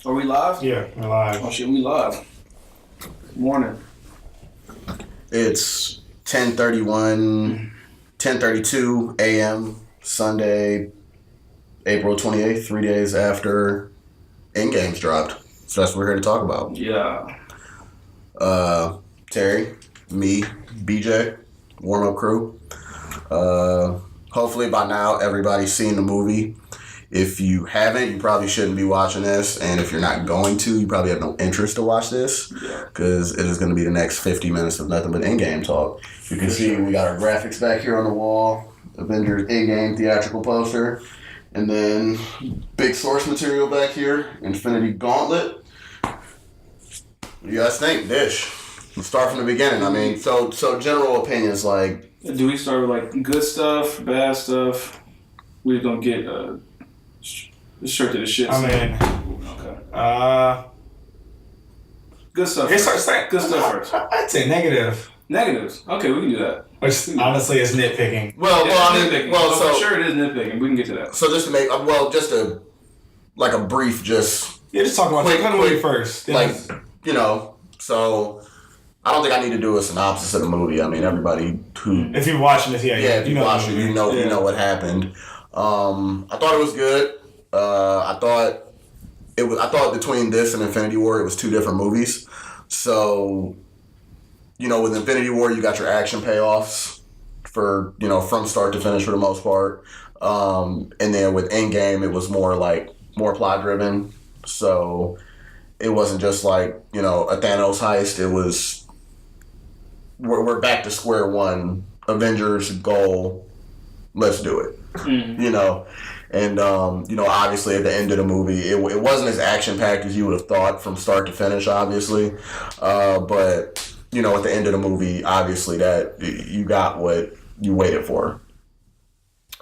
Are we live? Yeah, we're live. Oh shit, we live. Morning. It's 10:32 a.m. Sunday, April 28th, 3 days after Endgame's dropped. So that's what we're here to talk about. Yeah. Terry, me, BJ, warm-up crew. Hopefully by now everybody's seen the movie. If you haven't, you probably shouldn't be watching this. And if you're not going to, you probably have no interest to watch this. Because it is going to be the next 50 minutes of nothing but Endgame talk. You can see we got our graphics back here on the wall. Avengers Endgame theatrical poster. And then big source material back here. Infinity Gauntlet. What do you guys think? Dish. Let's start from the beginning. I mean, so general opinions like... Do we start with like good stuff, bad stuff? We're going to get straight to the shit. Okay. Good stuff. Good first. stuff. Good stuff first. I'd say negative. Negatives. Okay, we can do that. Which honestly is nitpicking. Well, nitpicking. So for sure it is nitpicking. We can get to that. So just to make, a brief, just... Yeah, just talk about the movie first. So I don't think I need to do a synopsis of the movie. I mean, everybody who... If you're watching this, if you watch it, you know what happened. I thought it was good. I thought between this and Infinity War, it was two different movies. So, with Infinity War, you got your action payoffs for, from start to finish for the most part. And then with Endgame, it was more plot driven. So it wasn't just like, a Thanos heist. It was, we're back to square one. Avengers goal. Let's do it. And obviously at the end of the movie, it wasn't as action packed as you would have thought from start to finish, obviously. But at the end of the movie, obviously that you got what you waited for.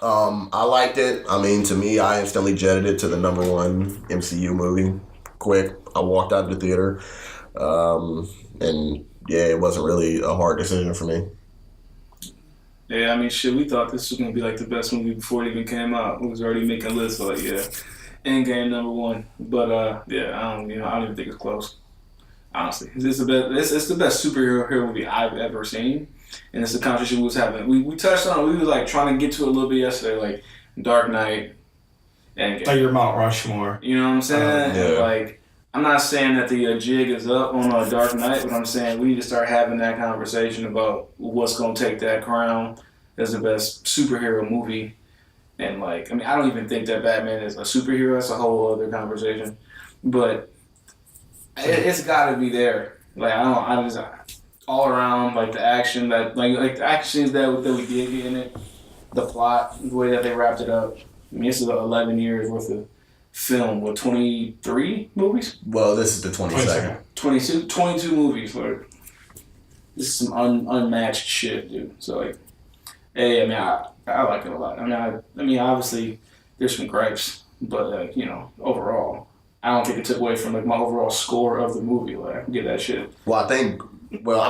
I liked it. I mean, to me, I instantly jetted it to the number one MCU movie. Quick, I walked out of the theater, and yeah, it wasn't really a hard decision for me. Yeah, I mean, shit, we thought this was going to be like the best movie before it even came out. We was already making lists like, Endgame number one. But, I don't even think it's close. Honestly. It's the best superhero movie I've ever seen. And it's the conversation we was having. We touched on it. We was like trying to get to it a little bit yesterday, like Dark Knight, Endgame. Like your Mount Rushmore. You know what I'm saying? Like, I'm not saying that the jig is up on Dark Knight, but I'm saying we need to start having that conversation about what's going to take that crown as the best superhero movie. And I don't even think that Batman is a superhero. That's a whole other conversation. But it's got to be there. All around, the action that, the actions that we did get in it, the plot, the way that they wrapped it up. I mean, this is 11 years worth of film with 23 movies? Well, this is the 22nd. 22 movies. This is some unmatched shit, dude. So, hey, I mean, I like it a lot. I mean, obviously, there's some gripes, but, overall, I don't think it took away from, my overall score of the movie. I can get that shit. Well, I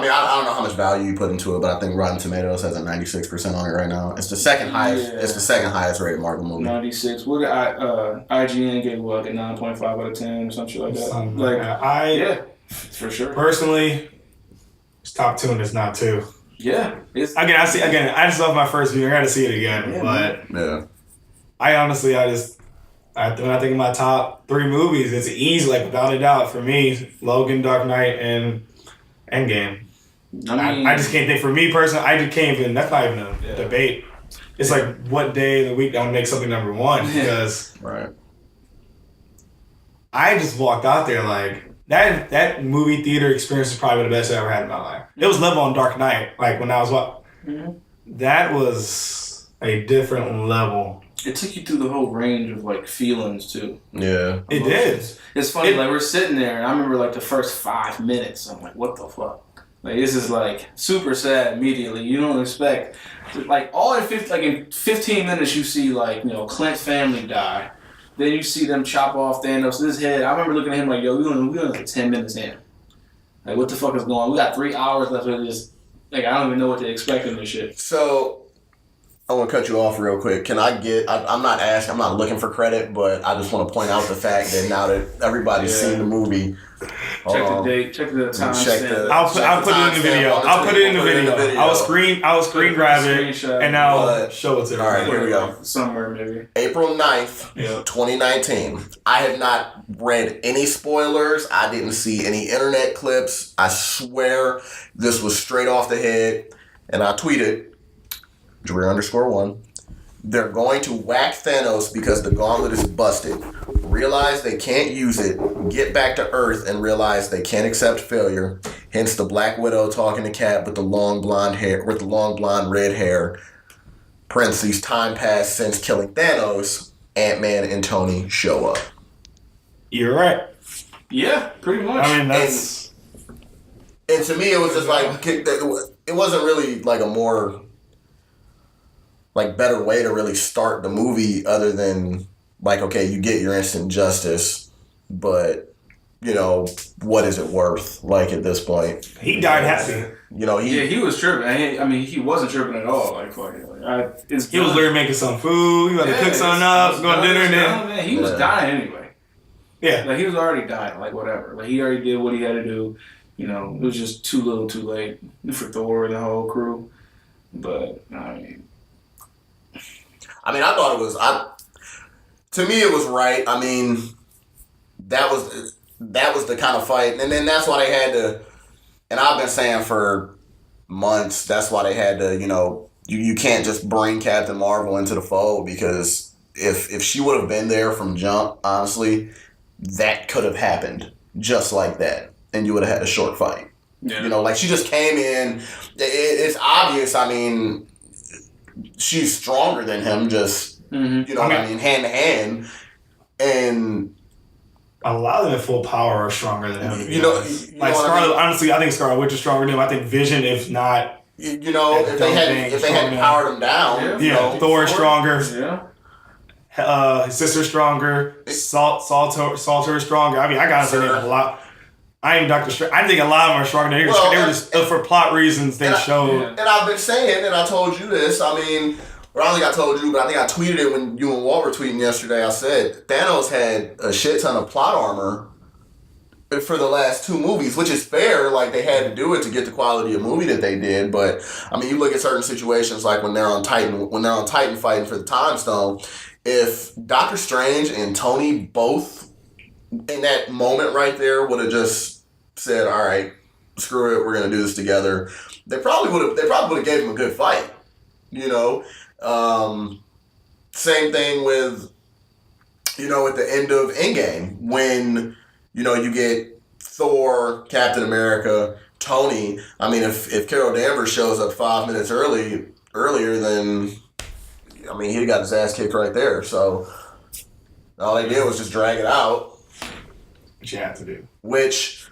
don't know how much value you put into it, but I think Rotten Tomatoes has a 96% on it right now. It's the second highest. Yeah. It's the second highest rated Marvel movie. 96. What IGN gave a 9.5 out of 10 or something like that. Yeah, for sure. Personally, it's top 2 and it's not 2. Yeah. I just love my first view. I got to see it again, I honestly, when I think of my top 3 movies, it's easy, without a doubt, for me, Logan, Dark Knight, and Endgame. I just can't think. For me personally, I just can't even. That's not even a debate. It's what day of the week I'll make something number one because I just walked out there that movie theater experience is probably the best I ever had in my life. It was level on Dark Knight. When I was that was a different level. It took you through the whole range of feelings too. Yeah, it did. It's funny. We're sitting there, and I remember the first 5 minutes. I'm like, what the fuck? This is super sad immediately. You don't expect all in 15 minutes you see Clint's family die. Then you see them chop off Thanos' head. I remember looking at him yo, we only 10 minutes in. What the fuck is going on? We got 3 hours left of this. I don't even know what to expect in this shit. So I want to cut you off real quick. Can I get? I'm not looking for credit, but I just want to point out the fact that now that everybody's seen the movie, check the date, check the time. I'll put it in the video. I'll put it in the video. I'll screen grab it and I'll show it to them. All right, here we go. Somewhere maybe. April 9th, 2019. I have not read any spoilers. I didn't see any internet clips. I swear this was straight off the head. And I tweeted, Jerear_1. They're going to whack Thanos because the gauntlet is busted. Realize they can't use it. Get back to Earth and realize they can't accept failure. Hence the Black Widow talking to Cap with the long blonde red hair. Parentheses, time passed since killing Thanos. Ant-Man and Tony show up. You're right. Yeah, pretty much. I mean, that's... And to me, it was just like... It wasn't really like a more... like better way to really start the movie other than like, okay, you get your instant justice, but you know, what is it worth? Like at this point, he died happy. You know, he was tripping. I mean, he wasn't tripping at all. Like, he was literally making some food. He was about to cook something up, go to dinner, and then man, he was dying anyway. Yeah, like he was already dying. Like whatever. Like he already did what he had to do. You know, it was just too little, too late for Thor and the whole crew. But I thought it was. To me, it was right. I mean, that was the kind of fight, and then that's why they had to. And I've been saying for months, that's why they had to. You know, you can't just bring Captain Marvel into the fold because if she would have been there from jump, honestly, that could have happened just like that, and you would have had a short fight. Yeah. You know, like she just came in. It's obvious. I mean, she's stronger than him. Just you know, I mean, hand to hand, and a lot of them at full power are stronger than him. You know like Scarlet. I mean? Honestly, I think Scarlet Witch is stronger than him. I think Vision, if not, you know, if they had powered him down, yeah, Thor is stronger. Yeah. His sister's stronger. Salter is stronger. I mean, I gotta say a lot. I ain't Dr. Strange. I think a lot of them are stronger than him. They were just for plot reasons. They showed. And I've been saying, and I told you this. I mean. Or I don't think I told you, but I think I tweeted it when you and Walt were tweeting yesterday. I said Thanos had a shit ton of plot armor for the last two movies, which is fair. Like, they had to do it to get the quality of movie that they did. But, I mean, you look at certain situations, like when they're on Titan fighting for the Time Stone, if Doctor Strange and Tony both, in that moment right there, would have just said, all right, screw it, we're going to do this together, they probably would have gave him a good fight, you know? Same thing with, you know, at the end of Endgame when, you know, you get Thor, Captain America, Tony. I mean, if Carol Danvers shows up 5 minutes earlier, then, I mean, he'd got his ass kicked right there. So all they did was just drag it out. Which you have to do. Which,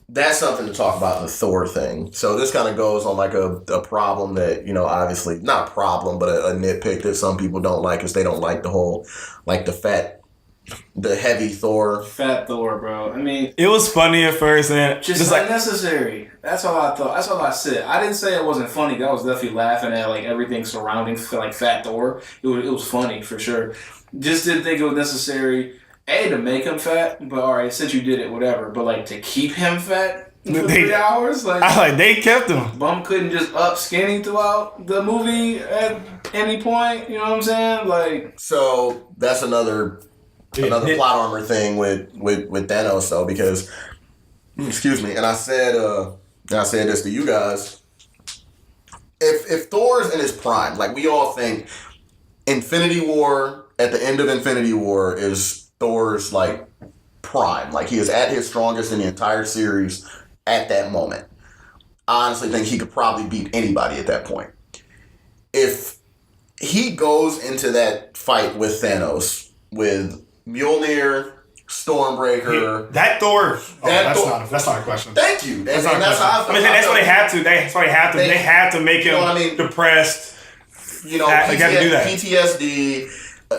that's something to talk about in the Thor thing. So this kind of goes on like a problem that, you know, obviously, not a problem, but a nitpick that some people don't like is they don't like the whole, like the heavy Thor. Fat Thor, bro. I mean. It was funny at first and just unnecessary. That's all I thought. That's all I said. I didn't say it wasn't funny. I was definitely laughing at like everything surrounding like Fat Thor. It was funny for sure. Just didn't think it was necessary. To make him fat, but alright, since you did it, whatever. But like to keep him fat for 3 hours, they kept him. Bum couldn't just up skinny throughout the movie at any point. You know what I'm saying? Like, so that's another plot armor thing with Thanos though, because excuse me, and I said this to you guys. If Thor's in his prime, like we all think, Infinity War, at the end of Infinity War is Thor's like prime, like he is at his strongest in the entire series at that moment. I honestly think he could probably beat anybody at that point. If he goes into that fight with Thanos with Mjolnir, Stormbreaker, that Thor, that's not a question. Thank you. That's what they have to. That's what they have to. They have to make him depressed. You know, they got to do that. PTSD,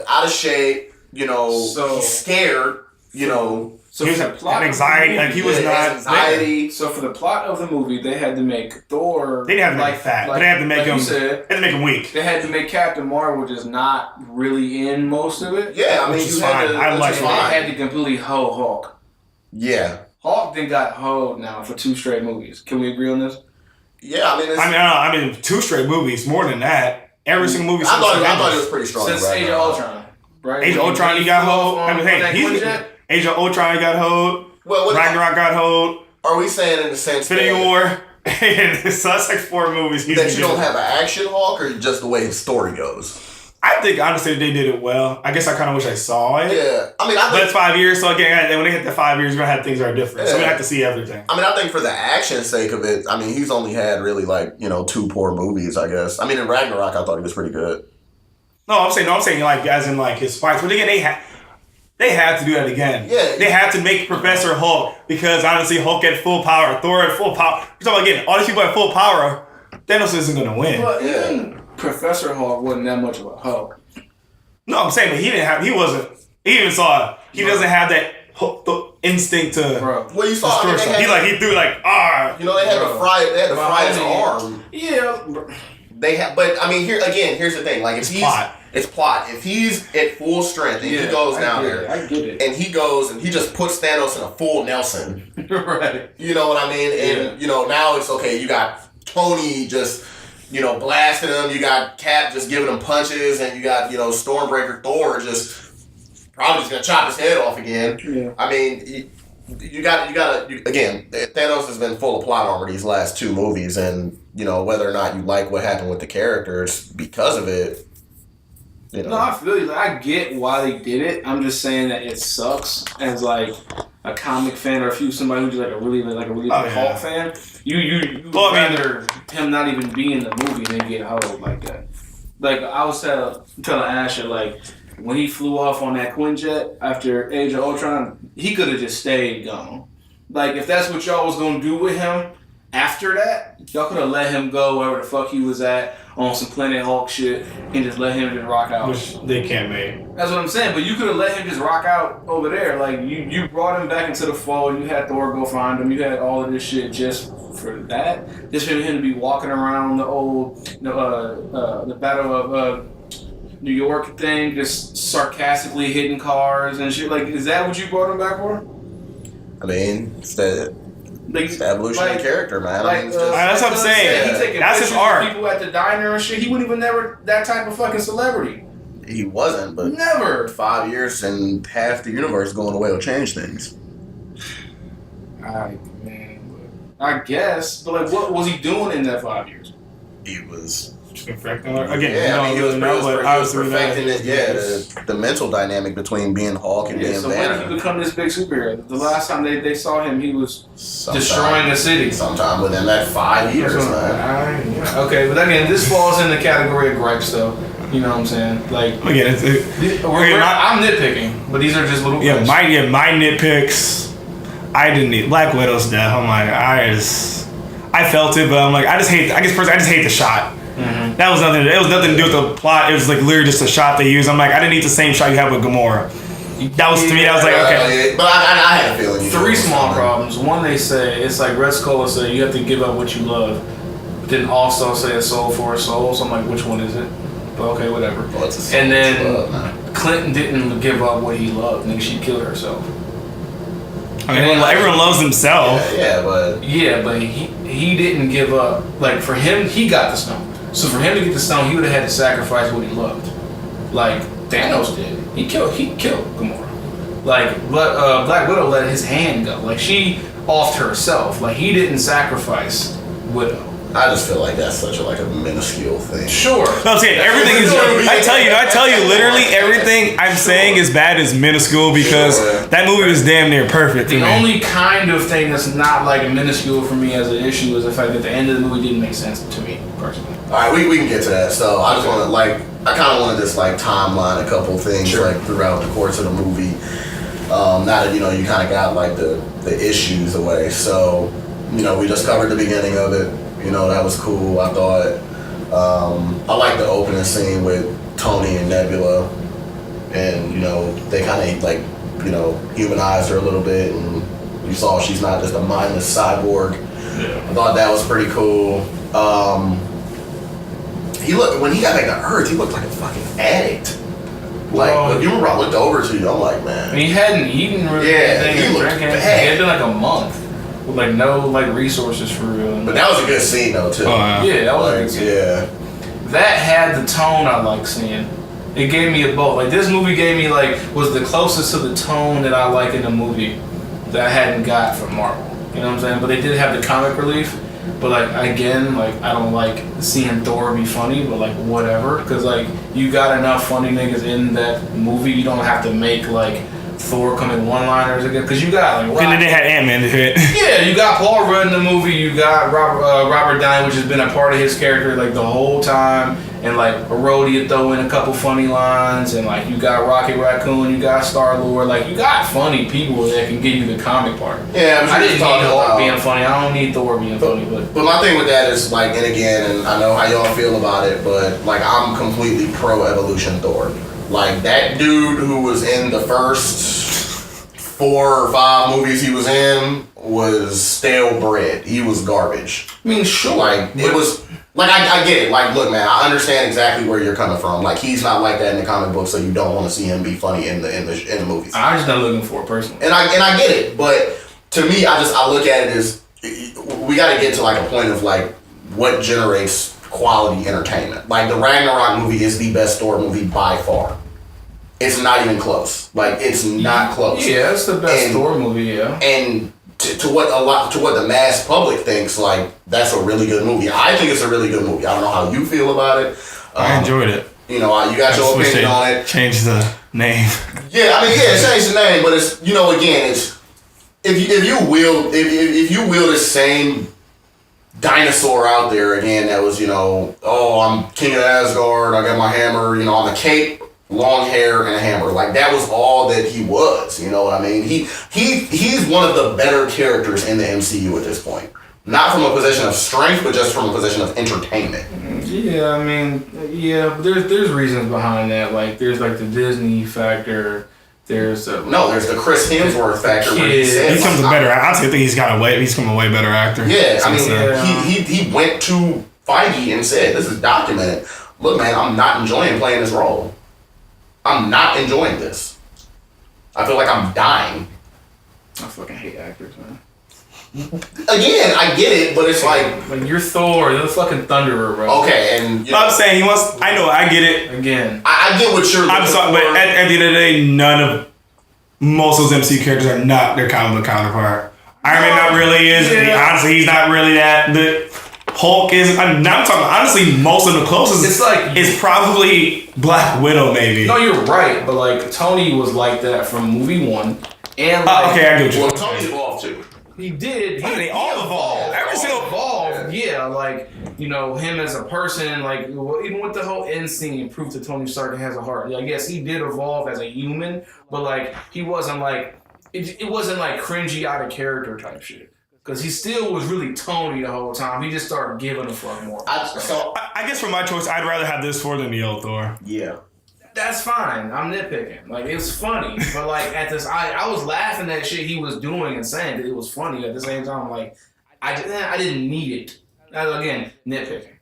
out of shape. You know, he's scared, you know. So he was for the plot anxiety, of the like he was not anxiety. So for the plot of the movie, they had to make Thor. They didn't have to make him fat, but they had to make him. They had to make him weak. They had to make Captain Marvel just not really in most of it. Yeah, I mean, which is fine. I like They had to completely hoe Hulk. Yeah. Hulk then got hoed now for 2 straight movies. Can we agree on this? Yeah, I mean, 2 straight movies, more than that. Every single movie. I thought it was pretty strong. Since Age of Ultron, right? Age of Ultron, he got hoed. I mean, hey, Age of Ultron, he got hoed. Well, Ragnarok got hoed. Are we saying in the sense Infinity War? So that's like 4 movies. That you don't have an action Hulk, or just the way his story goes? I think honestly they did it well. I guess I kind of wish I saw it. Yeah, I mean, but it's 5 years, so again, when they hit the 5 years, we're gonna have things that are different. Yeah. So we have to see everything. I mean, I think for the action sake of it, I mean, he's only had really 2 poor movies, I guess. I mean, in Ragnarok, I thought he was pretty good. No, I'm saying like as in like his fights. But again, they had to do that again. Yeah, they had to make Professor Hulk because honestly, Hulk at full power, Thor at full power. You're talking about again, all these people at full power. Thanos isn't gonna win. But even Professor Hulk wasn't that much of a Hulk. No, I'm saying, but he wasn't. He even saw it. He doesn't have that the instinct to. Bro. Well, you saw. I mean, he threw like You know, they had to fry his arm. Yeah. They have, but I mean, here's the thing. Like, if it's plot. If he's at full strength and he goes down there, I get it. And he goes and he just puts Thanos in a full Nelson. Right. You know what I mean? And now it's okay. You got Tony just. Blasting him. You got Cap just giving him punches, and you got Stormbreaker Thor just probably just gonna chop his head off again. Yeah. I mean, you got again. Thanos has been full of plot armor these last 2 movies, and whether or not you like what happened with the characters because of it. No, I feel you. I get why they did it. I'm just saying that it sucks as like a comic fan, or if you somebody who's like a really Hulk fan. You rather him not even be in the movie than get hoed like that. Like I was telling Asher, like when he flew off on that Quinjet after Age of Ultron, he could have just stayed gone. Like if that's what y'all was gonna do with him after that, y'all could have let him go wherever the fuck he was at on some Planet Hulk shit and just let him just rock out. Which they can't make. That's what I'm saying. But you could have let him just rock out over there. Like you brought him back into the fold. You had Thor go find him. You had all of this shit just for that. Just for him to be walking around the old, the Battle of New York thing, just sarcastically hitting cars and shit. Like, is that what you brought him back for? I mean, it's the evolutionary character, man. Like, I mean, it's just, that's what I'm saying. He taking that's his art. People at the diner and shit. He wasn't even never that type of fucking celebrity. He wasn't, but never. 5 years and half the universe going away will change things. I guess, but like, what was he doing in that 5 years? He was perfecting. He was perfecting it. Yeah, the mental dynamic between being Hulk and being so Banner. when did he become this big superhero? The last time they saw him, he was destroying the city. Sometime within that 5 years, man. Okay, but again, this falls in the category of gripes, though. You know what I'm saying? Like again, I'm nitpicking, but these are just little. Yeah, my nitpicks. I didn't need Black Widow's death. I'm like, I felt it, but I'm like, I just hate the shot. Mm-hmm. That was nothing. It was nothing to do with the plot. It was like literally just a shot they used. I'm like, I didn't need the same shot you have with Gamora. That was to me. I was like, okay. But I had a feeling. 3 small problems. One, they say it's like Red Skull will say you have to give up what you love. But then also say a soul for a soul. So I'm like, which one is it? But okay, whatever. And then Clinton didn't give up what he loved. Nigga, she killed herself. I mean, everyone loves himself. Yeah, but he didn't give up. Like for him, he got the stone. So for him to get the stone, he would have had to sacrifice what he loved. Like Thanos did. He killed Gamora. Like, but Black Widow let his hand go. Like she offed herself. Like he didn't sacrifice Widow. I just feel like that's such a minuscule thing. Sure. No, I'm saying everything is. I tell you, literally everything I'm saying is bad is minuscule because that movie was damn near perfect. The only kind of thing that's not like minuscule for me as an issue is the fact that the end of the movie didn't make sense to me personally. All right, we can get to that. So I just want to I kind of wanted this timeline a couple things throughout the course of the movie. Now that you kind of got the issues away. So we just covered the beginning of it. That was cool. I thought I liked the opening scene with Tony and Nebula, and they kind of humanized her a little bit, and you saw she's not just a mindless cyborg. Yeah. I thought that was pretty cool. When he got back to Earth, he looked like a fucking addict. Like, you remember I looked over to you, I'm like, man. He hadn't eaten really anything. He looked bad. It had been like a month with like no like resources for real. But that was a good scene though too. Yeah, that was a good scene. Yeah. That had the tone I like seeing. It gave me a both. Like this movie gave me was the closest to the tone that I like in a movie that I hadn't got from Marvel. You know what I'm saying? But they did have the comic relief. But I don't like seeing Thor be funny, but whatever, because you got enough funny niggas in that movie. You don't have to make Thor come in one-liners again, because you got and then they had Ant-Man to hit. Yeah, you got Paul Rudd in the movie. You got Robert Downey, which has been a part of his character the whole time, and Rhodey to throw in a couple funny lines, and you got Rocket Raccoon, you got Star-Lord, you got funny people that can give you the comic part. Yeah, I didn't need Thor being funny. I don't need Thor being funny, but my thing with that is and again, and I know how y'all feel about it, but I'm completely pro evolution Thor. That dude who was in the first 4 or 5 movies he was in was stale bread. He was garbage. I mean, sure. It was I get it. Look, man, I understand exactly where you're coming from. He's not like that in the comic book, so you don't want to see him be funny in the movies. I'm just not looking for it personally. And I get it, but to me, I look at it as we got to get to a point of what generates quality entertainment. The Ragnarok movie is the best Thor movie by far. It's not even close. It's not close. Yeah, it's the best Thor movie. Yeah. And to what the mass public thinks, that's a really good movie. I think it's a really good movie. I don't know how you feel about it. I enjoyed it. You got your opinion on it. Change the name. Yeah, change the name, but it's again, it's if you wield the same dinosaur out there again that was I'm king of Asgard, I got my hammer, on the cape, long hair and a hammer, that was all that he was. You know what I mean? He's one of the better characters in the MCU at this point. Not from a position of strength, but just from a position of entertainment. Yeah, there's reasons behind that. There's the Disney factor. There's there's the Chris Hemsworth factor. Where he becomes a better. I think he's become a way better actor. Yeah, he went to Feige and said, "This is documented. Look, man, I'm not enjoying playing this role. I'm not enjoying this. I feel like I'm dying." I fucking hate actors, man. Again, I get it, but it's you're Thor, you're the fucking Thunderer, bro. Okay, and I'm saying he wants. I know, I get it. Again, I get what you're. I'm sorry, but at the end of the day, most of those MCU characters are not their comic book counterpart. Iron Man not really is. Yeah. Honestly, he's not really that. The Hulk is. I'm talking. Honestly, most of the closest. It's probably Black Widow, maybe. No, you're right, but Tony was like that from movie 1, and okay, I get you. Well, Tony evolved too. He did. They all evolved. Every single evolved. Yeah, him as a person, even with the whole end scene, proof that Tony Stark has a heart. Yes, he did evolve as a human, but he wasn't it wasn't cringy out of character type shit. Because he still was really Tony the whole time. He just started giving a fuck more. I guess for my choice, I'd rather have this Thor than the old Thor. Yeah. That's fine. I'm nitpicking. It was funny, but at this, I was laughing at shit he was doing and saying that it was funny. At the same time, I didn't need it. Again, nitpicking.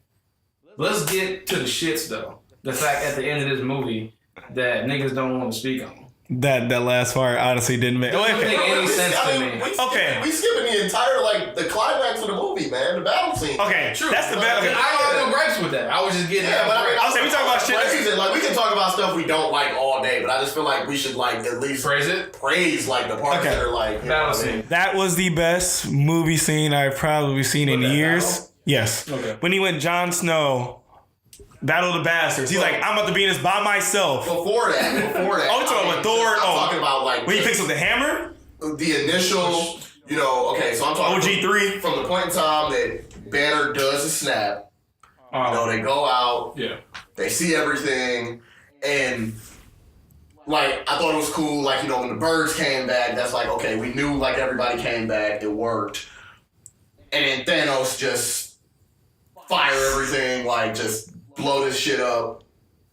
Let's get to the shits though. The fact at the end of this movie that niggas don't want to speak on. That last part honestly didn't make any sense to me. We skipping the entire the climax of the movie, man. The battle scene. Okay, true. That's the battle. I have no gripes with that. I was just getting. Yeah, but I was saying we talk about shit. We can talk about stuff we don't like all day, but I just feel like we should at least praise it. Praise the parts that are battle scene. That was the best movie scene I've probably seen in years. Battle? Yes. Okay. When he went Jon Snow. Battle of the Bastards. He's I'm about to be in this by myself. Before that. Oh, you're talking about Thor? I'm talking about when he picks up the hammer? The initial, okay, so I'm talking OG3. From the point in time that Banner does a snap. They go out. Yeah. They see everything. And, I thought it was cool, when the birds came back, that's okay, we knew, everybody came back. It worked. And then Thanos just fire everything, just blow this shit up,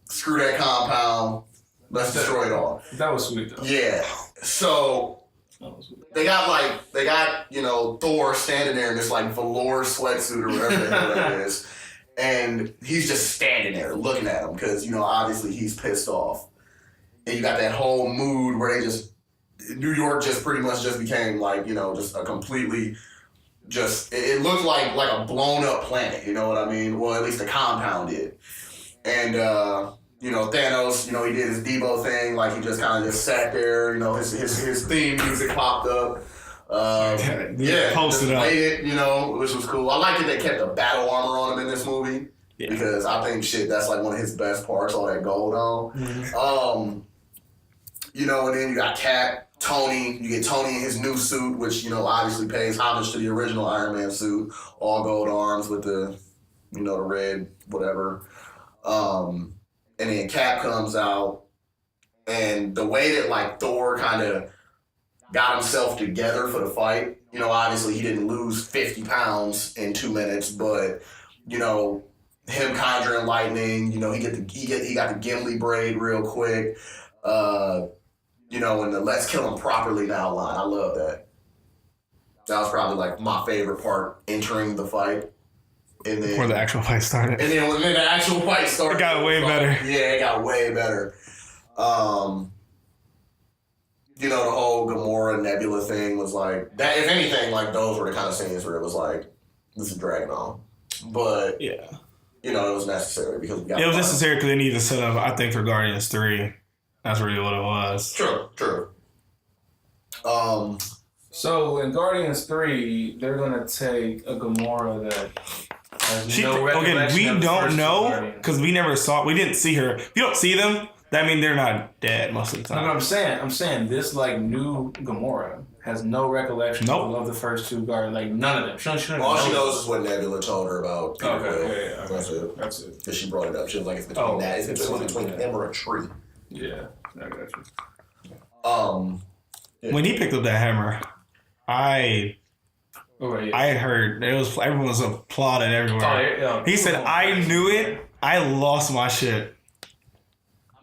screw that compound, let's destroy it all. That was sweet though. Yeah. So they got Thor standing there in this like velour sweatsuit or whatever the hell that is, and he's just standing there looking at him because obviously he's pissed off, and you got that whole mood where New York just pretty much just became like just a completely it looked like a blown up planet, you know what I mean? Well, at least the compound did, and. Thanos, he did his Debo thing, like he just kind of just sat there, his theme music popped up. Posted up. Played it, which was cool. I like that they kept the battle armor on him in this movie because I think that's like one of his best parts, all that gold on. Mm-hmm. And then you got Cap, Tony. You get Tony in his new suit, which obviously pays homage to the original Iron Man suit, all gold arms with the the red whatever. And then Cap comes out, and the way that like Thor kind of got himself together for the fight, obviously he didn't lose 50 pounds in 2 minutes, but him conjuring lightning, he got the Gimli braid real quick, and the let's kill him properly now line. I love that. That was probably like my favorite part entering the fight. And then, before the actual fight started. And then when the actual fight started. It got way better. Yeah, it got way better. The whole Gamora Nebula thing was like, that. If anything, like those were the kind of scenes where it was like, this is dragging on. But, it was necessary because we got it was necessary because they needed to set up, I think, for Guardians 3. That's really what it was. True. So in Guardians 3, they're going to take a Gamora that... we don't know because we didn't see her. If you don't see them, that means they're not dead most of the time. I'm saying this like new Gamora has no recollection of the first two Guardians, like none of them. All she knows is what Nebula told her about Peter Quill. Okay. That's it. Because she brought it up. She was like, it's between that. It's between him or a tree. Yeah, I got you. When he picked up that hammer, I had heard everyone was applauding everywhere. He said, "I knew it. I lost my shit."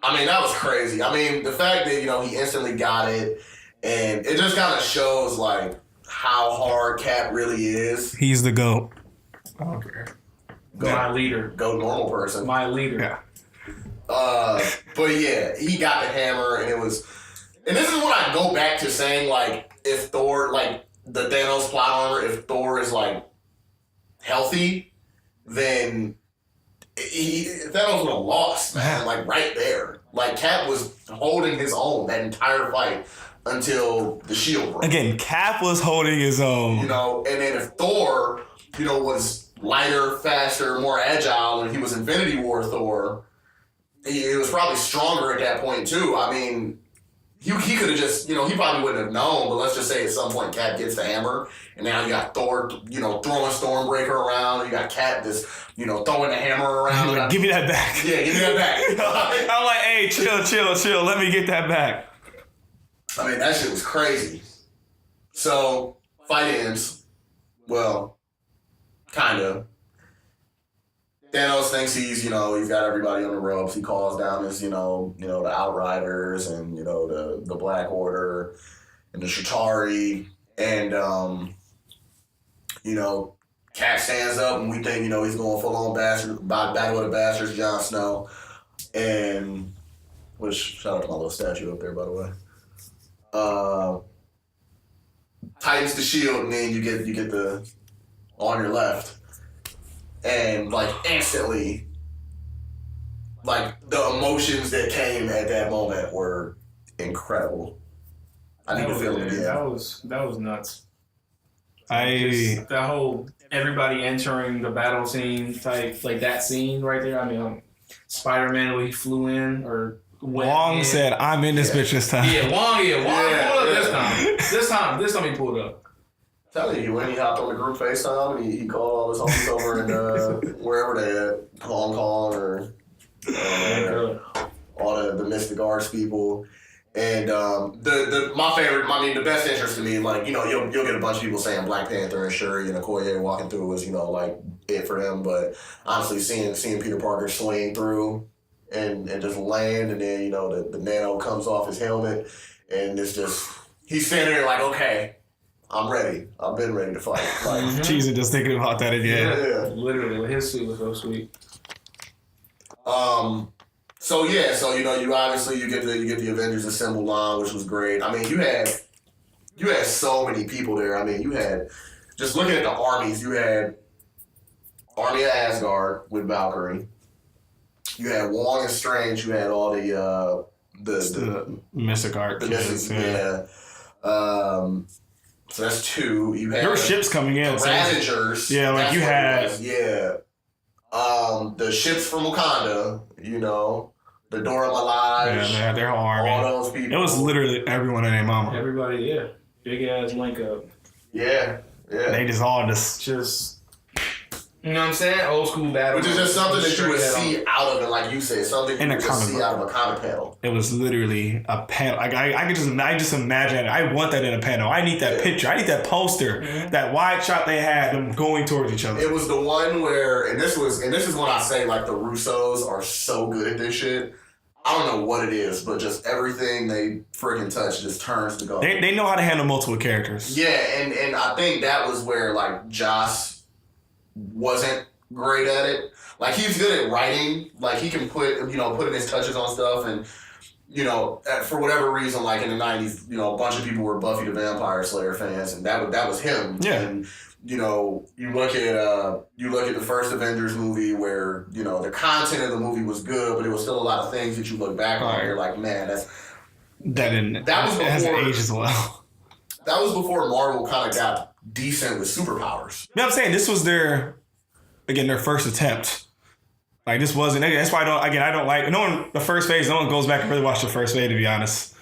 I mean, that was crazy. I mean, the fact that he instantly got it, and it just kind of shows like how hard Cap really is. He's the GOAT. I don't care. My leader. GOAT normal person. My leader. Yeah. But yeah, he got the hammer, and it was. And this is when I go back to saying like, if Thor like. The Thanos plot armor, if Thor is like healthy, then Thanos would have lost, man. Like right there. Like Cap was holding his own that entire fight until the shield broke. Again, Cap was holding his own. And then if Thor, was lighter, faster, more agile, and he was Infinity War Thor, he was probably stronger at that point too. I mean, he could have just, he probably wouldn't have known, but let's just say at some point Cap gets the hammer, and now you got Thor, throwing Stormbreaker around, and you got Cap just, throwing the hammer around. Like, give me that back. Yeah, give me that back. I'm like, hey, chill, let me get that back. I mean, that shit was crazy. So, fight ends. Well, kind of. Thanos thinks he's got everybody on the ropes. He calls down his, the Outriders and, the Black Order and the Chitauri. And, Cap stands up and we think, he's going full on Battle of the Bastards, Jon Snow. And, which, shout out to my little statue up there, by the way. Tightens the shield and then you get the, on your left. And like instantly, like the emotions that came at that moment were incredible. I need to feel it again. That was nuts. That whole everybody entering the battle scene type, like that scene right there. I mean, Spider-Man when he flew in or Wong said, "I'm in this bitch this time." Yeah, Wong pulled up this time he pulled up. Tell you, when he hopped on the group FaceTime, he called all his homies over in wherever they at, Hong Kong or all the Mystic Arts people. And my favorite, the best interest to me, like, you'll get a bunch of people saying Black Panther and Shuri and Okoye walking through was, like it for them. But honestly, seeing Peter Parker swing through and just land, and then, the nano comes off his helmet. and it's just he's standing there like, okay, I'm ready. I've been ready to fight. Like, Cheese and just thinking about that again. Yeah. Literally, his suit was so sweet. So you obviously you get the Avengers Assemble line, which was great. I mean, you had so many people there. I mean, you had just looking at the armies. You had Army of Asgard with Valkyrie. You had Wong and Strange. You had all the Mystic Art. Yeah. So that's 2. You had there were ships coming in. The Ravagers. Yeah, like you had. The ships from Wakanda. You know, the Dora Milaje. Yeah, they had their whole army. All those people. It was literally everyone and their mama. Everybody, yeah. Big ass link up. Yeah. They just all just. You know what I'm saying? Old school battle. Which is just something that you would see out of it, like you said, something you would just see out of a comic panel. It was literally a panel. Like I just imagine it. I want that in a panel. I need that picture. I need that poster. Mm-hmm. That wide shot they had them going towards each other. It was the one where, and this is when I say like the Russos are so good at this shit. I don't know what it is, but just everything they freaking touch just turns to gold. They know how to handle multiple characters. Yeah, and I think that was where like Joss wasn't great at it. Like he's good at writing. Like he can put in his touches on stuff, and for whatever reason, like in the 90s, a bunch of people were Buffy the Vampire Slayer fans, and that was him. Yeah. And you look at the first Avengers movie where the content of the movie was good, but there was still a lot of things that you look back on and you're like, man, that hasn't aged as well. That was before Marvel kind of got decent with superpowers. You know what I'm saying? This was their first attempt. Like this wasn't. That's why I don't like the first phase. No one goes back and really watch the first phase, to be honest.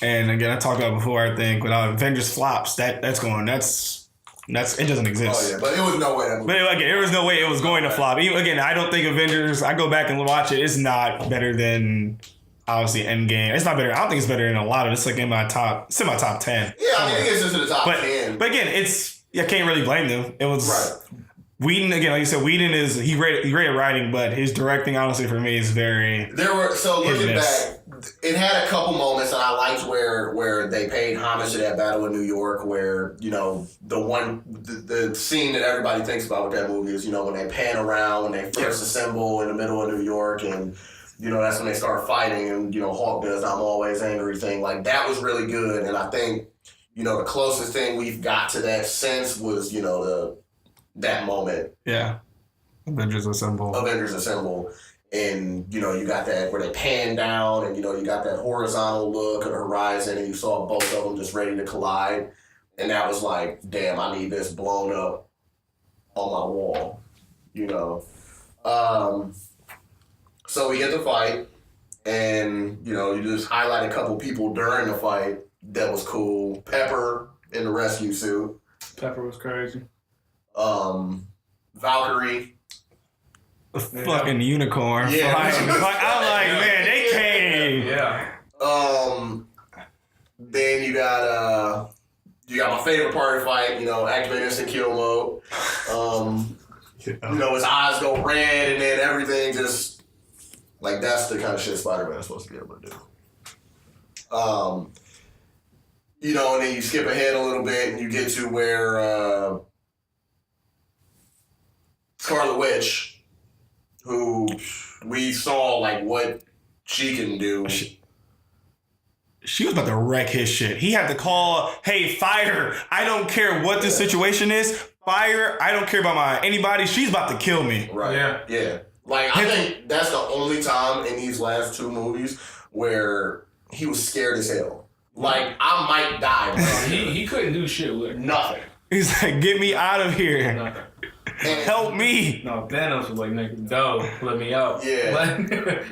And again, I talked about it before. I think without Avengers flops, it doesn't exist. Oh yeah, but it was no way. There was no way it was going to flop. Again, I don't think Avengers. I go back and watch it. It's not better than. Obviously, Endgame. It's not better. I don't think it's better than a lot of. It's like in my top 10. Yeah, I mean, it gets into the top 10. But again, I can't really blame them. It was right. Whedon. Again, like you said, Whedon is he's great at writing, but his directing, honestly, for me, is very. Looking back, it had a couple moments that I liked where they paid homage to that battle in New York, where the scene that everybody thinks about with that movie is when they pan around when they first assemble in the middle of New York and. That's when they start fighting and, Hulk does I'm always angry thing. Like, that was really good. And I think, the closest thing we've got to that since was, that moment. Yeah. Avengers Assemble. And, you got that where they pan down and, you got that horizontal look of the horizon and you saw both of them just ready to collide. And that was like, damn, I need this blown up on my wall, So we get the fight, and you just highlight a couple people during the fight that was cool. Pepper in the rescue suit. Pepper was crazy. Valkyrie. The fucking unicorn. Yeah. I'm like, man, they came. Yeah. Then you got my favorite part of the fight. Activate instant kill mode. His eyes go red, and then everything just. Like, that's the kind of shit Spider-Man is supposed to be able to do. And then you skip ahead a little bit and you get to where Scarlet Witch, who we saw, like, what she can do. She was about to wreck his shit. He had to call, hey, fire. I don't care what the situation is. Fire. I don't care about anybody. She's about to kill me. Right. Yeah. Like, I think that's the only time in these last 2 movies where he was scared as hell. Like, I might die, bro. he couldn't do shit with nothing. He's like, get me out of here. Nothing. Help me. No, Thanos was like, nigga, dope, let me out. Yeah.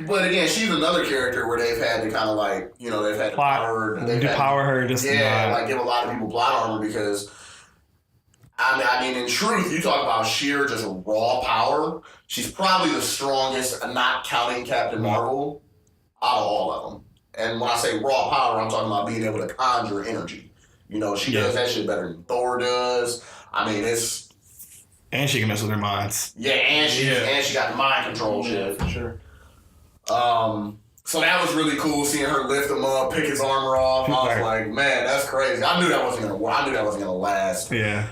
But again, she's another character where they've had to kind of like, they've had to power her. Just like give a lot of people plot armor because... I mean, in truth, you talk about sheer just raw power. She's probably the strongest, not counting Captain Marvel, out of all of them. And when I say raw power, I'm talking about being able to conjure energy. She does that shit better than Thor does. I mean, it's... And she can mess with their minds. Yeah, and she got mind control shit. For sure. So that was really cool seeing her lift him up, pick his armor off. I was like, man, that's crazy. I knew that wasn't gonna last. Yeah.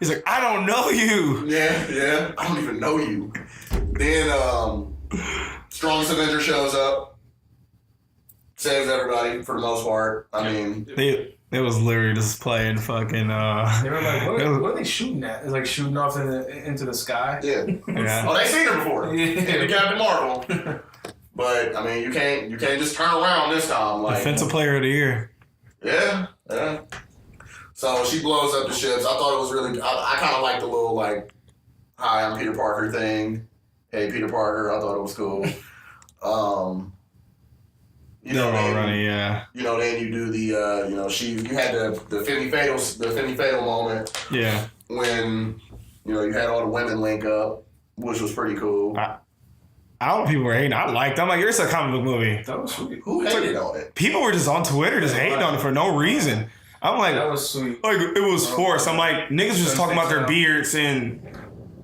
He's like, I don't know you. Yeah. I don't even know you. Then Strongest Avenger shows up, saves everybody for the most part. I mean, it was literally just playing fucking. They were like, what are they shooting at? It's like shooting off into the sky. Yeah. Oh, they seen her before. In Captain Marvel. But I mean, you can't just turn around this time. Like, Defensive Player of the Year. Yeah. So she blows up the ships. I thought it was really. I kind of liked the little like, "Hi, I'm Peter Parker" thing. Hey, Peter Parker. I thought it was cool. You know, then you do the you had the Femme Fatal moment. Yeah. When you had all the women link up, which was pretty cool. I don't know if people were hating. I liked it. I'm like, it's a comic book movie. That was sweet. Who hated on it? People were just on Twitter just hating on it for no reason. I'm like, that was sweet. Like, it was forced. I'm like, niggas was just talking about their beards and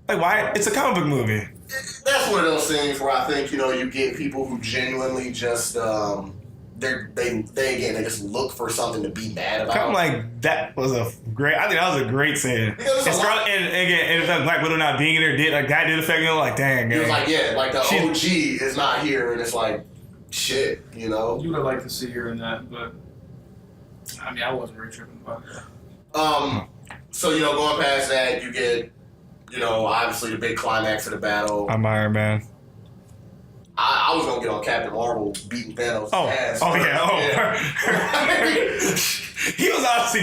like, why? It's a comic book movie. That's one of those things where I think you get people who genuinely just they just look for something to be mad about. I'm like, that was a great. I think that was a great scene. And the Black Widow not being there did affect me. Like, dang. He was like, yeah, like the OG is not here, and it's like, shit, You would have liked to see her in that, but I mean, I wasn't really tripping about it. So going past that, you get obviously the big climax of the battle. I'm Iron Man. I was gonna get on Captain Marvel beating Thanos' ass. He was honestly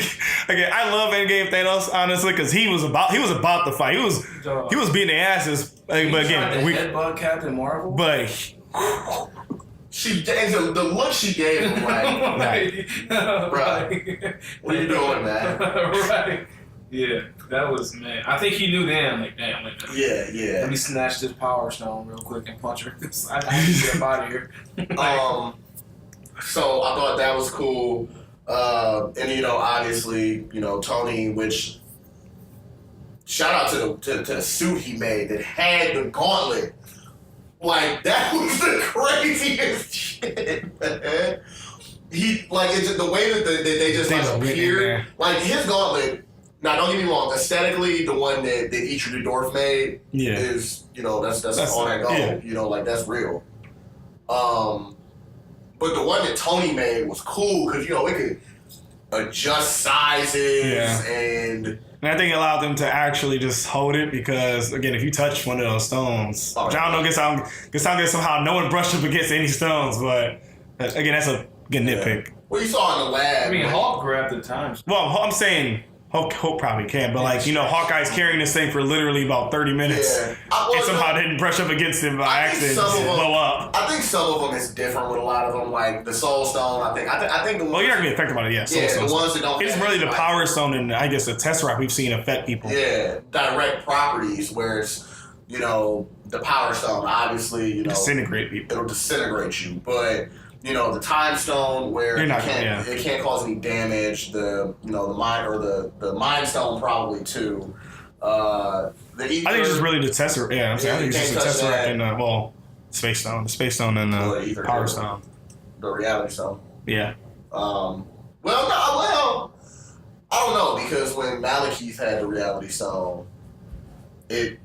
again. I love Endgame Thanos honestly because he was about the fight. He was beating their asses. But again, headbutt Captain Marvel. But the look she gave him, like, bro, what are you doing, man? Right. Yeah, that was, man. I think he knew then, like, damn, wait a minute. Yeah. Let me snatch this Power Stone real quick and punch her. I need to get out of here. So I thought that was cool. And obviously, Tony, which shout out to the suit he made that had the gauntlet. Like, that was the craziest shit, man. He, like, it's just the way that they just appeared. Like, his gauntlet. Now, don't get me wrong. Aesthetically, the one that Eater the Dwarf made is, that's all that gold. Yeah. Like, that's real. But the one that Tony made was cool because, it could adjust sizes and I think it allowed them to actually just hold it because, again, if you touch one of those stones, which I don't know, guess somehow no one brushed up against any stones, but again, that's a good nitpick. Well, you saw in the lab. I mean, Hulk grabbed the times. Well, I'm saying Hulk probably can, but Hawkeye's carrying this thing for literally about 30 minutes. Yeah. And somehow didn't brush up against him by accident, blow up. I think some of them is different with a lot of them, like the Soul Stone. I think the ones. Well, you're not gonna be affected by it, yeah. The ones that don't. It's really the Power Stone and I guess the Tesseract we've seen affect people. Yeah, direct properties where it's the Power Stone obviously disintegrate people. It'll disintegrate you, but. The Time Stone where it can't cause any damage. The the Mind Stone probably too. The Ether, I think it's just really the Tesseract. Yeah, I think it's just the Tesseract and Space Stone, the Space Stone and the Power Stone, the Reality Stone. Yeah. I don't know because when Malekith had the Reality Stone, it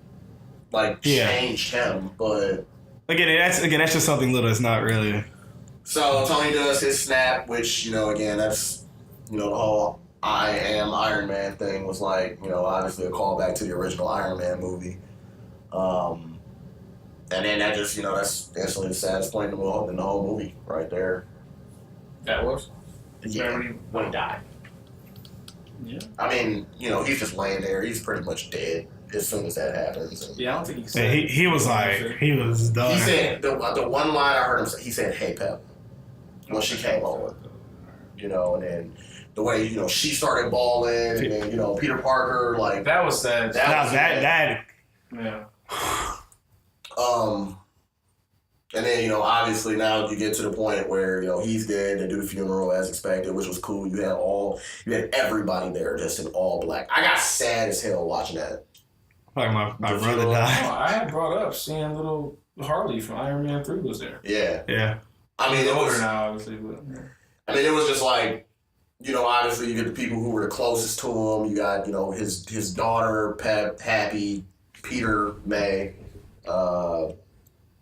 changed him. But again, that's just something little. It's not really. So Tony does his snap, which again, that's the whole I am Iron Man thing was obviously a callback to the original Iron Man movie, and then that just that's instantly the saddest point in the whole movie right there. That was when he died. Yeah. I mean, he's just laying there. He's pretty much dead as soon as that happens. And I don't think he said. He was he was done. He said the one line I heard him say. He said, "Hey, Pep." When she came over, and then the way she started balling, and then Peter Parker that was sad. That yeah. And then obviously now you get to the point where he's dead. They do the funeral as expected, which was cool. You had everybody there just in all black. I got sad as hell watching that. Like my brother died. I had brought up seeing little Harley from Iron Man 3 was there. Yeah. I mean, He's older now, obviously. But, yeah. I mean, it was just like, obviously you get the people who were the closest to him. You got, his daughter, Pep, Happy, Peter, May,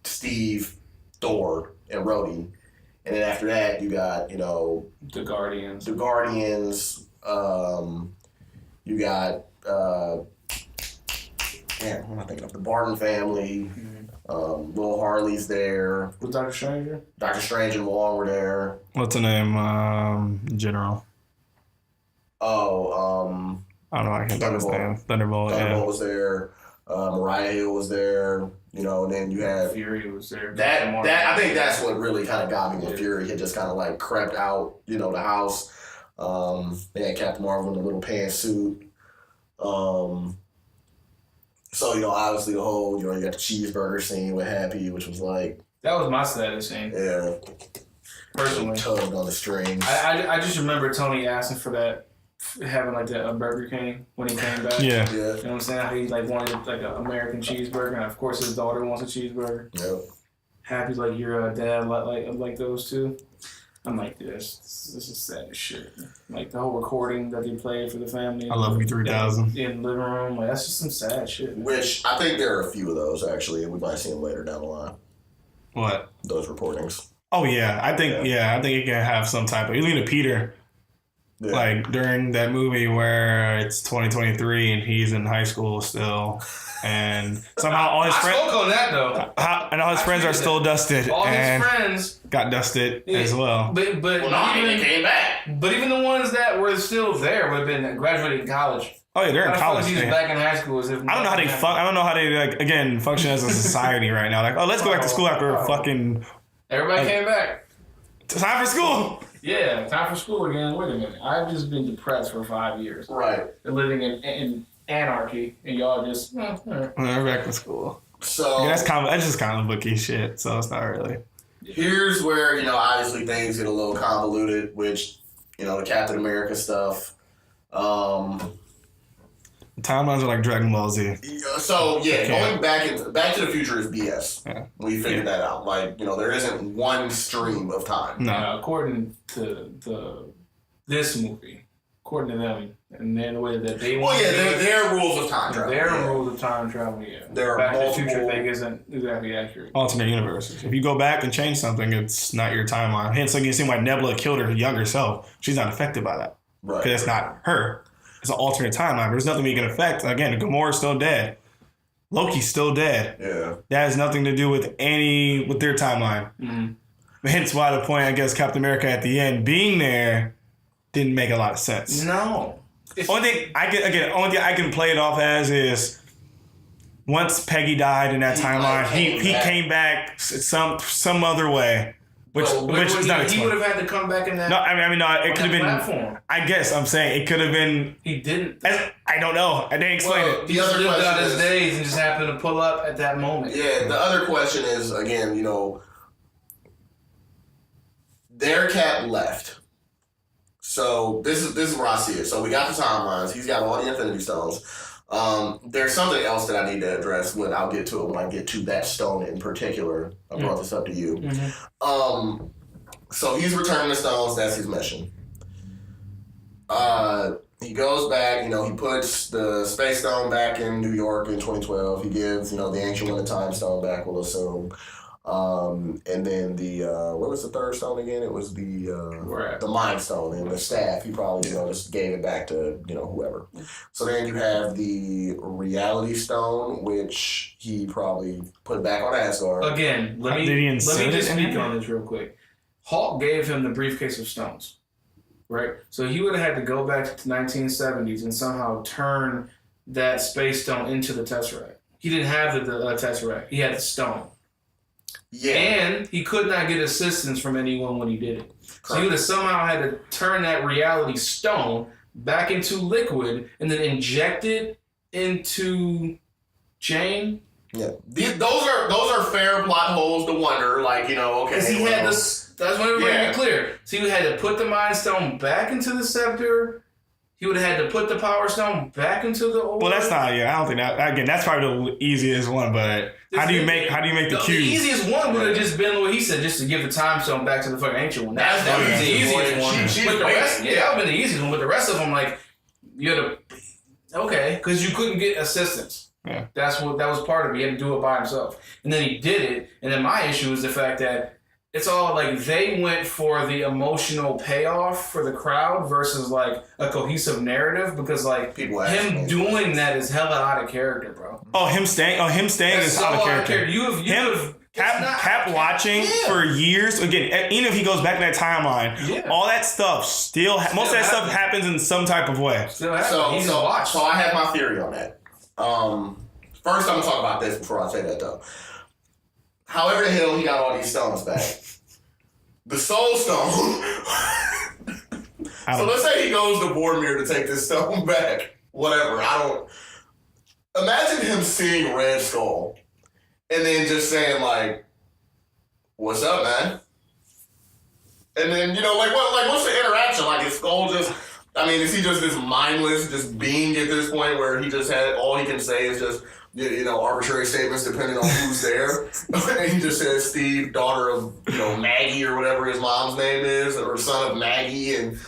Steve, Thor, and Rhodey. And then after that, you got, the Guardians. You got, what am I thinking of? The Barton family. Little Harley's there. Was Doctor Strange there? Doctor Strange and Wong were there. What's the name? General. Oh, I don't know. I can't think of his name. Thunderbolt. Was there. Mariah Hill was there. And then you have Fury was there. That I think that's what really kind of got me when Fury had just kind of like crept out, the house. They had Captain Marvel in a little pantsuit. So, obviously the whole, you got the cheeseburger scene with Happy, which was like... That was my saddest scene. Yeah. Personally. Tugged on the strings. I just remember Tony asking for that, having like that Burger King when he came back. Yeah. You know what I'm saying? How he like wanted like an American cheeseburger, and of course his daughter wants a cheeseburger. Yep. Happy's like, your dad like those two. I'm like, this is sad as shit. Like the whole recording that they played for the family. I love you 3000 in the living room. Like that's just some sad shit. Man. Which I think there are a few of those actually, and we might see them later down the line. What? Those recordings. Oh yeah, I think it can have some type of. You lean to Peter. Yeah. Like during that movie where it's 2023 and he's in high school still, and somehow all his friends. I spoke on that though. And all his friends are still dusted. All and his friends got dusted as well. But they came back. But even the ones that were still there would have been graduating college. Oh yeah, they're in college. He's back in high school. As if I don't know how they I don't know how they like again function as a society right now. Like, oh, let's go back to school after fucking. Everybody came back. Time for school. Yeah, time for school again. Wait a minute. I've just been depressed for 5 years. Right. Living in anarchy, and y'all just. We're back to school. So that's just comic booky shit. So it's not really. Here's where obviously things get a little convoluted, which the Captain America stuff. Timelines are like Dragon Ball Z. So going Back to the Future is BS. Yeah. We figured that out. Like there isn't one stream of time. No, according to this movie, according to them, and then the way that they want. Well, yeah, their rules of time travel. Their rules of time travel. Yeah, there are Back multiple. to the Future thing isn't exactly accurate. Alternate universes. If you go back and change something, it's not your timeline. Hence, like you seem like Nebula killed her younger self. She's not affected by that. Right. Because it's not her. It's an alternate timeline. There's nothing we can affect. Again, Gamora's still dead. Loki's still dead. Yeah. That has nothing to do with their timeline. Mm-hmm. Hence why the point, I guess, Captain America at the end being there didn't make a lot of sense. No. Only thing I can play it off as is once Peggy died in that timeline, he came back some other way. Which is not he would have had to come back in that. No, I mean, it could have been. Platform. I guess I'm saying it could have been. He didn't. I don't know. I didn't explain it. He just lived out his days and just happened to pull up at that moment. Yeah. The other question is again, their Cap left. So this is where I see it. So we got the timelines. He's got all the Infinity Stones. There's something else that I need to address when I'll get to it when I get to that stone in particular. I brought this up to you. Mm-hmm. So he's returning the stones. That's his mission. He goes back. He puts the Space Stone back in New York in 2012. He gives the Ancient One the Time Stone back. We'll assume. And then the what was the third stone again? It was the Mind Stone and the staff. He probably just gave it back to whoever. So then you have the Reality Stone, which he probably put back on Asgard. Again, let me just speak on this real quick. Hulk gave him the briefcase of stones, right? So he would have had to go back to the 1970s and somehow turn that Space Stone into the Tesseract. He didn't have the Tesseract. He had the stone. Yeah. And he could not get assistance from anyone when he did it. So he would have somehow had to turn that Reality Stone back into liquid and then inject it into Jane. Yeah. Those are fair plot holes to wonder, okay. Because he had this. That's what everybody be clear. So he had to put the Mind Stone back into the scepter. he would have had to put the Power Stone back into the old. Well, that's not. Yeah, I don't think that. Again, that's probably the easiest one. But how do you make the cube? The easiest one would have just been what he said, just to give the Time Stone back to the fucking ancient one. That was the easiest one. But the rest, that would have been the easiest one. But the rest of them, like, you had to, okay, because you couldn't get assistance. Yeah, that was part of it. He had to do it by himself, and then he did it. And then my issue is the fact that it's all like they went for the emotional payoff for the crowd versus like a cohesive narrative, because like him doing that is hella out of character, bro. Him staying is so out of character. Cap watching for years. Again, even if he goes back to that timeline, all that stuff most of that stuff happens in some type of way. So I have my theory on that. First, I'm gonna talk about this before I say that though. However the hell he got all these stones back. The Soul Stone. So let's say he goes to Boromir to take this stone back. Whatever. Imagine him seeing Red Skull and then just saying like, "What's up, man?" And then, what's the interaction? Like, is Skull just... is he just this mindless, just being at this point where he just had... All he can say is just... arbitrary statements depending on who's there. And he just says Steve, daughter of, Maggie or whatever his mom's name is, or son of Maggie, and,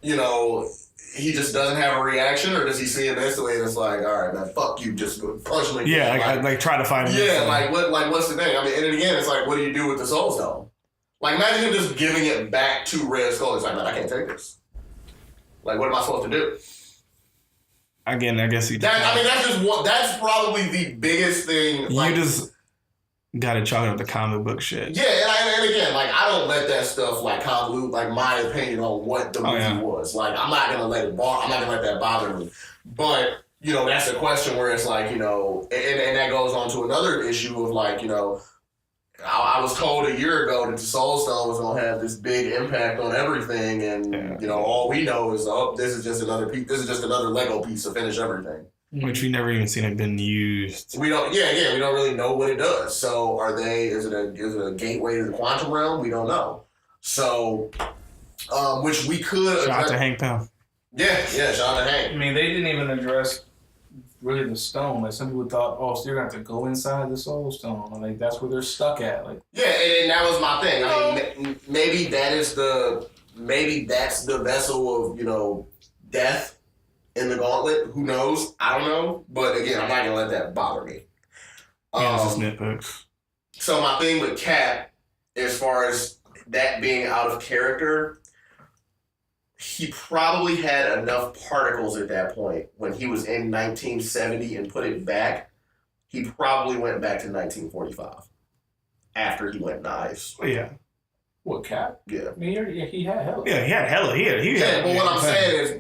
he just doesn't have a reaction, or does he see him instantly and it's like, all right, man, fuck you, just punch me. Yeah, like try to find him. Yeah, what's the thing? And then again, it's like, what do you do with the Soul Stone? Like, imagine him just giving it back to Red Skull. It's like, man, I can't take this. Like, what am I supposed to do? Again, I guess that's probably the biggest thing. You just gotta chalk it up to comic book shit. Yeah, and again, I don't let that stuff convolute my opinion on what the movie was. I'm not gonna let that bother me. But that's a question where it's like, and that goes on to another issue of I was told a year ago that the Soul Stone was going to have this big impact on everything, and all we know is this is just another piece. This is just another Lego piece to finish everything. Which we never even seen it been used. We don't. Yeah, we don't really know what it does. So is it a gateway to the quantum realm? We don't know. So, which we could. Shout out to Hank Pym. Yeah, shout out to Hank. They didn't even address really the stone. Like, some people thought, so you're gonna have to go inside the Soul Stone. Like, that's where they're stuck at. Like, yeah, and that was my thing. Maybe that's the vessel of death in the gauntlet. Who knows? I don't know. But again, I'm not gonna let that bother me. It's nitpicks. So my thing with Cap, as far as that being out of character, he probably had enough particles at that point when he was in 1970 and put it back. He probably went back to 1945 after he went in the ice. Oh, yeah. What, Cap? Yeah. He had hella. Yeah, he had hella. But what I'm saying is,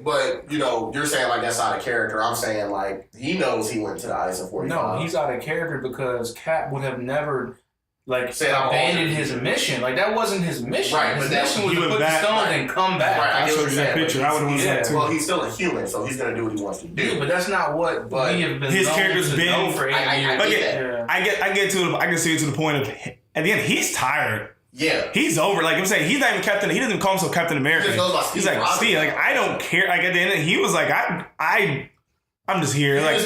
you're saying that's out of character. I'm saying he knows he went to the ice in 45. No, he's out of character because Cap would have never abandoned his mission. That wasn't his mission. Right, his mission was to put the stone and come back. Right, I showed you that picture. I would have wanted that too. Well, he's still a human, so he's going to do what he wants to do. Yeah, but that's not what we have been. His character's been for 8 years. I get to it. I can see it to the point of at the end he's tired. Yeah, he's over. I'm saying, he's not even Captain. He doesn't even call himself Captain America. He's like, Steve. I don't care. At the end, he was like, I'm just here. I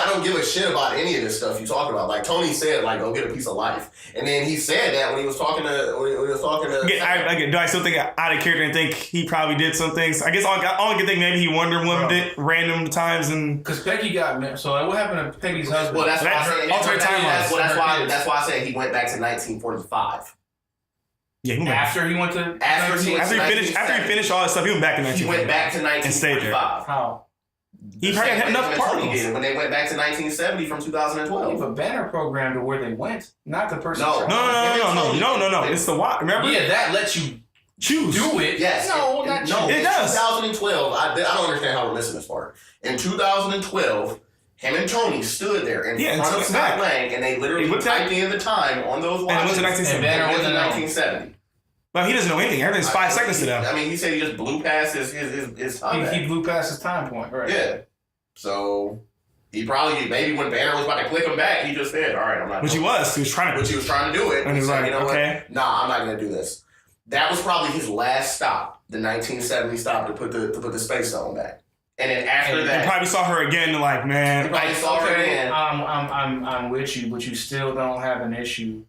don't give a shit about any of this stuff you talking about. Tony said, go get a piece of life, and then he said that when he was talking to. Do I still think out of character and think he probably did some things? I guess all I can think maybe he Wonder Woman it random times and because Peggy got married. So what happened to Peggy's husband? Well, that's why I say he went back to 1945. Yeah, he after he finished all that stuff, he went back in 1945. He went back to 1945. And stayed there. How? He probably had enough particles. When they went back to 1970 from 2012. They have a banner program to where they went, not the person. No. It's the why. Remember? Yeah, that lets you choose. Do it. Yes. No, it does. 2012. I don't understand how we're missing this part. In 2012. Him and Tony stood there in front of Scott Lang, and they literally typed in the time on those watches. And it went to 1970. And went to 1970. Well, he doesn't know anything. Everything's 5 seconds to them. He said he just blew past his time. He blew past his time point, right? Yeah. So he maybe when Banner was about to click him back, he just said, "All right, I'm not." He was trying to do it. And he was like, "You know okay. what? Nah, I'm not going to do this." That was probably his last stop, the 1970 stop to put the Space Stone back. And then after that, you probably saw her again. Like, man, you probably saw her again. I'm with you, but you still don't have an issue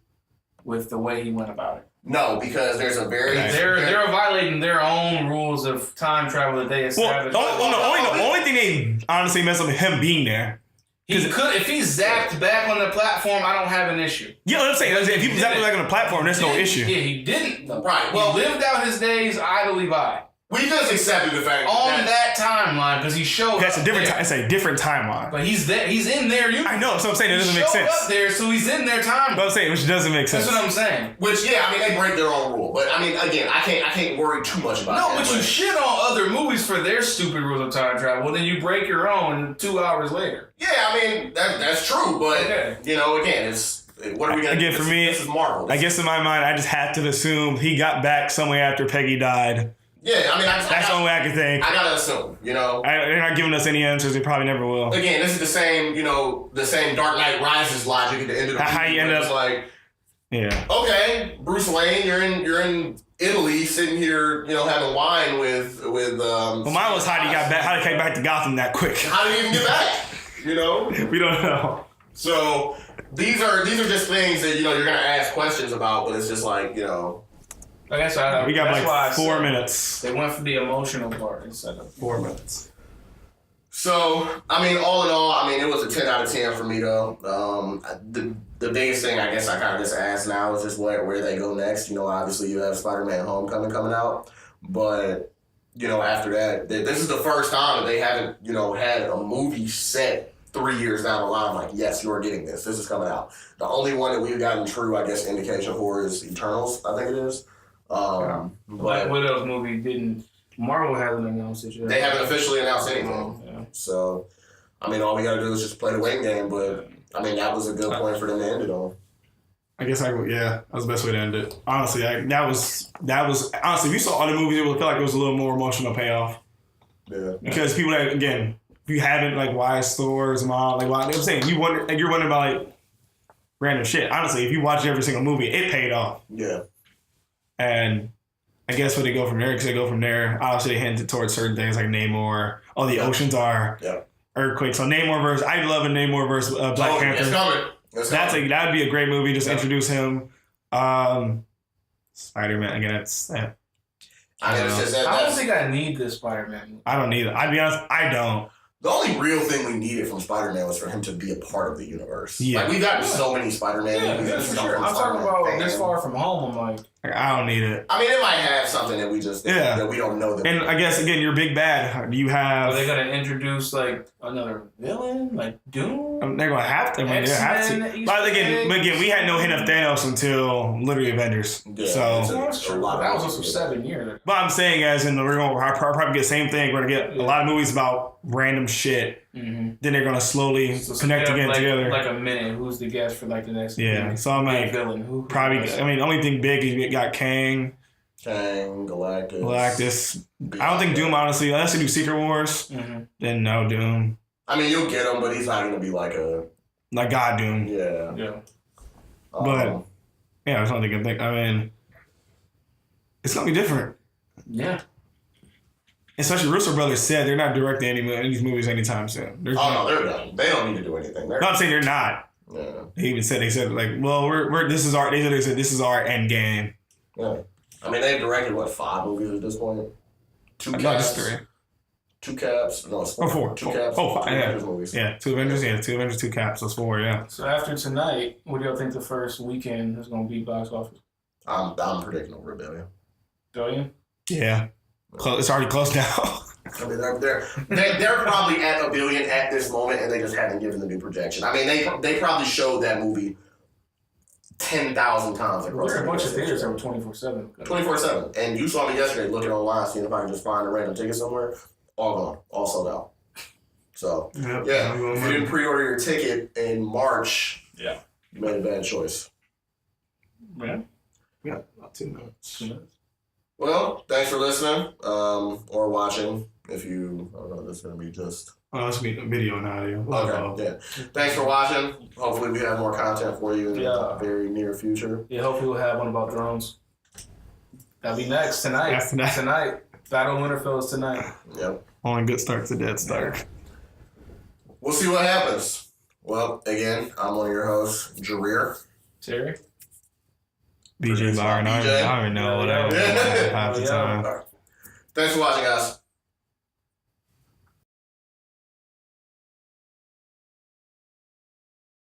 with the way he went about it. No, because there's a very they're violating their own rules of time travel that they established. The only thing they honestly messed up with him being there. He could, if he zapped back on the platform, I don't have an issue. Yeah, I'm saying if he zapped back on the platform, there's no issue. Yeah, he didn't. Right. Well, he lived out his days idly by. We just accepted the fact on that timeline because he showed. That's a different. It's a different timeline. But he's there. He's in there. I know. So I'm saying it doesn't make sense. Up there, so he's in their timeline. But I'm saying which doesn't make sense. That's what I'm saying. Which they break their own rule. But I mean, again, I can't worry too much about that. No, but you shit on other movies for their stupid rules of time travel. Well, then you break your own 2 hours later. Yeah, I mean that's true. But again, it's. What are we gonna do? For me, this is Marvel. I guess in my mind, I just had to assume he got back some way after Peggy died. Yeah, I mean, that's the only way I can think. I gotta assume, they're not giving us any answers. They probably never will. Again, this is the same Dark Knight Rises logic at the end of the movie. How you end up like, okay, Bruce Wayne, you're in Italy, sitting here, having wine with. Well, mine was how he came back to Gotham that quick. How did he even get back? We don't know. So these are just things that you're gonna ask questions about, but it's just like I guess we got like 4 minutes. They went for the emotional part instead of 4 minutes. So, I mean, all in all, it was a 10 out of 10 for me, though. The biggest thing I guess I kind of just ask now is just where they go next. Obviously you have Spider-Man Homecoming coming out, but, after that, this is the first time that they haven't, had a movie set 3 years down the line. Like, yes, you are getting this. This is coming out. The only one that we've gotten true, I guess, indication for is Eternals, I think it is. Black Widow's movie didn't. Marvel hasn't announced it yet. They haven't officially announced anything. Yeah. So, all we gotta do is just play the waiting game. But that was a good point for them to end it on. I guess that was the best way to end it. Honestly, that was honestly. If you saw other movies, it would feel like it was a little more emotional payoff. Yeah. Because people that if you haven't why Thor's mom why I'm saying you're wondering about random shit. Honestly, if you watch every single movie, it paid off. Yeah. And I guess where they go from there, because they go from there, obviously they hinted towards certain things like Namor. Oh, the oceans are earthquakes. So Namor versus, I love a Namor versus Black Panther. It's coming. That would be a great movie. Just introduce him. Spider-Man again. I don't think I need this Spider-Man movie. I don't need it. I'd be honest, I don't. The only real thing we needed from Spider-Man was for him to be a part of the universe. Yeah. We've gotten so many Spider-Man movies. Yeah, for sure. I'm talking about This Far From Home. I'm like, I don't need it. It might have something that we just that we don't know. And I guess again, you're big bad. You have. Are they gonna introduce another villain, like Doom? They're gonna have to. They have to. But again, we had no hint of Thanos until literally Avengers. Yeah, so that's true. That was also 7 years. But I'm saying, as in we're gonna probably get the same thing. We're gonna get a lot of movies about random shit. Mm-hmm. Then they're gonna slowly connect again together. Like a minute. Who's the guest for the next? Yeah. Movie? So I'm like, villain. Who probably. The only thing big is we got Kang, Galactus. I don't think Doom, honestly, unless they do Secret Wars. Mm-hmm. Then no Doom. You'll get him, but he's not gonna be like God Doom. Yeah. Yeah. But that's the only thing I think. It's gonna be different. Yeah. Especially Russo Brothers said they're not directing any of these movies anytime soon. They're done. They don't need to do anything. No, I'm saying they're not. Yeah. They said we're this is our end game. Yeah. They've directed 5 movies at this point? 2 caps. No, just 3. 2 caps. No, it's 4. 4. 2 caps. 5. Avengers movies. Yeah, 2 Avengers. Yeah, 2 Avengers, 2 caps. That's 4. Yeah. So after tonight, what do y'all think the first weekend is going to be box office? I'm predicting over $1 billion. Billion? Yeah. It's already close now. They're probably at $1 billion at this moment, and they just haven't given the new projection. They probably showed that movie 10,000 times across. There are a bunch of theaters that were 24/7. 24/7, and you saw me yesterday looking online, seeing if I can just find a random ticket somewhere. All gone, all sold out. So if you didn't pre-order your ticket in March, you made a bad choice. Yeah. Yeah, about 2 minutes. 2 minutes. Well, thanks for listening or watching. If you, I don't know, this is going to be just... Oh, it's going to be video and audio. Okay, yeah. Thanks for watching. Hopefully we have more content for you in the very near future. Yeah, hopefully we'll have one about drones. That'll be next tonight. Tonight. Battle of Winterfell is tonight. Yep. Only good start's a dead start. We'll see what happens. Well, again, I'm one of your hosts, Jerear. Terry? BJ Byron. I don't even know what I half the time. Thanks for watching, guys.